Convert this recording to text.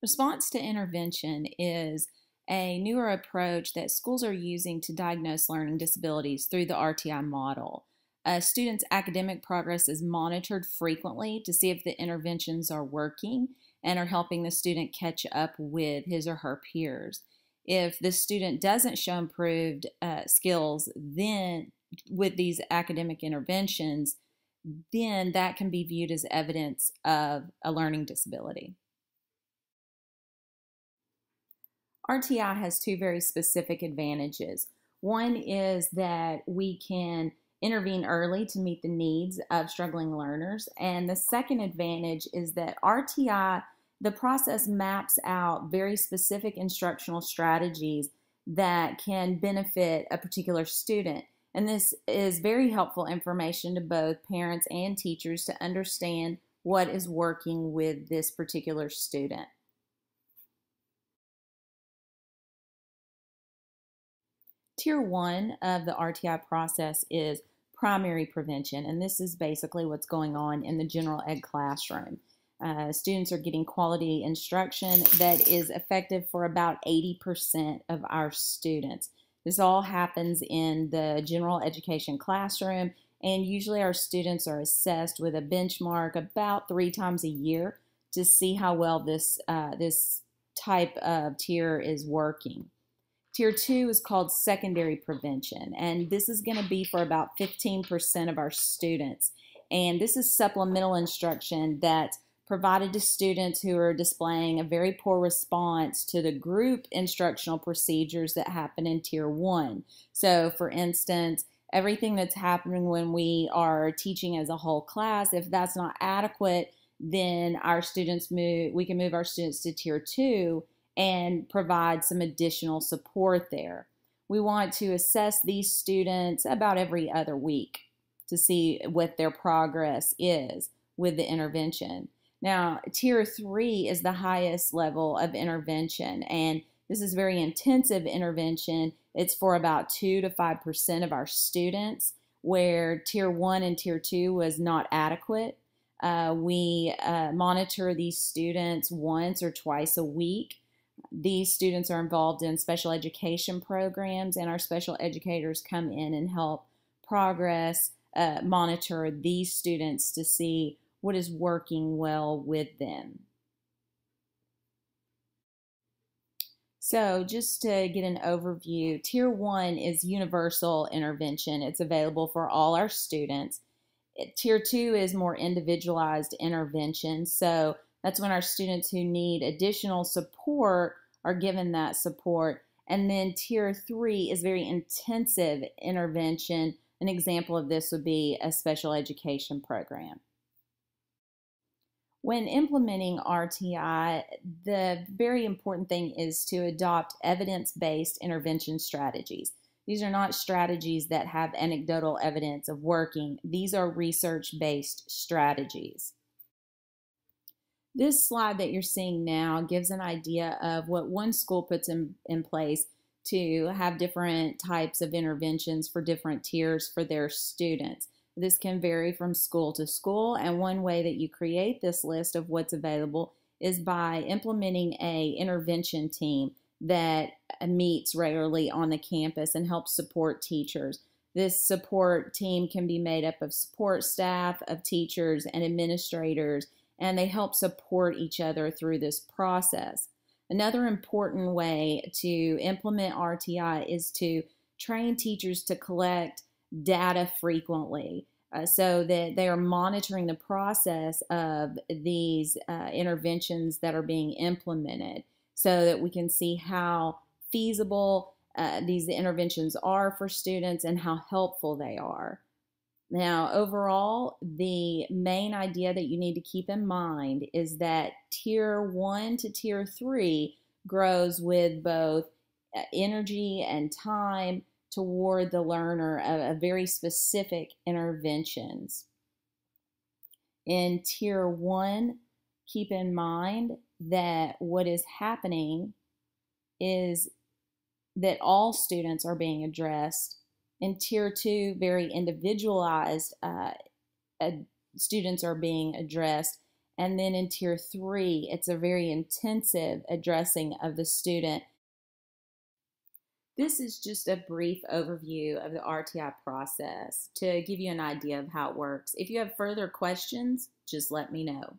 Response to intervention is a newer approach that schools are using to diagnose learning disabilities through the RTI model. A student's academic progress is monitored frequently to see if the interventions are working and are helping the student catch up with his or her peers. If the student doesn't show improved skills then with these academic interventions, then that can be viewed as evidence of a learning disability. RTI has two very specific advantages. One is that we can intervene early to meet the needs of struggling learners. And the second advantage is that RTI, the process maps out very specific instructional strategies that can benefit a particular student. And this is very helpful information to both parents and teachers to understand what is working with this particular student. Tier 1 of the RTI process is primary prevention, and this is basically what's going on in the general ed classroom. Students are getting quality instruction that is effective for about 80% of our students. This all happens in the general education classroom, and usually our students are assessed with a benchmark about 3 times a year to see how well this type of tier is working. Tier 2 is called secondary prevention, and this is going to be for about 15% of our students. And this is supplemental instruction that's provided to students who are displaying a very poor response to the group instructional procedures that happen in Tier 1. So, for instance, everything that's happening when we are teaching as a whole class, if that's not adequate, then we can move our students to Tier 2 and provide some additional support there. We want to assess these students about every other week to see what their progress is with the intervention. Now, Tier 3 is the highest level of intervention, and this is very intensive intervention. It's for about 2 to 5% of our students, where Tier 1 and Tier 2 was not adequate. We monitor these students once or twice a week. These students are involved in special education programs, and our special educators come in and help monitor these students to see what is working well with them. So just to get an overview, Tier 1 is universal intervention. It's available for all our students. Tier 2 is more individualized intervention. So that's when our students who need additional support are given that support. And then Tier 3 is very intensive intervention. An example of this would be a special education program. When implementing RTI, the very important thing is to adopt evidence-based intervention strategies. These are not strategies that have anecdotal evidence of working. These are research-based strategies. This slide that you're seeing now gives an idea of what one school puts in place to have different types of interventions for different tiers for their students. This can vary from school to school, and one way that you create this list of what's available is by implementing an intervention team that meets regularly on the campus and helps support teachers. This support team can be made up of support staff, of teachers, and administrators, and they help support each other through this process. Another important way to implement RTI is to train teachers to collect data frequently so that they are monitoring the process of these interventions that are being implemented so that we can see how feasible these interventions are for students and how helpful they are. Now, overall, the main idea that you need to keep in mind is that Tier 1 to Tier 3 grows with both energy and time toward the learner of very specific interventions. In Tier 1, keep in mind that what is happening is that all students are being addressed. In Tier 2, very individualized students are being addressed. And then in Tier 3, it's a very intensive addressing of the student. This is just a brief overview of the RTI process to give you an idea of how it works. If you have further questions, just let me know.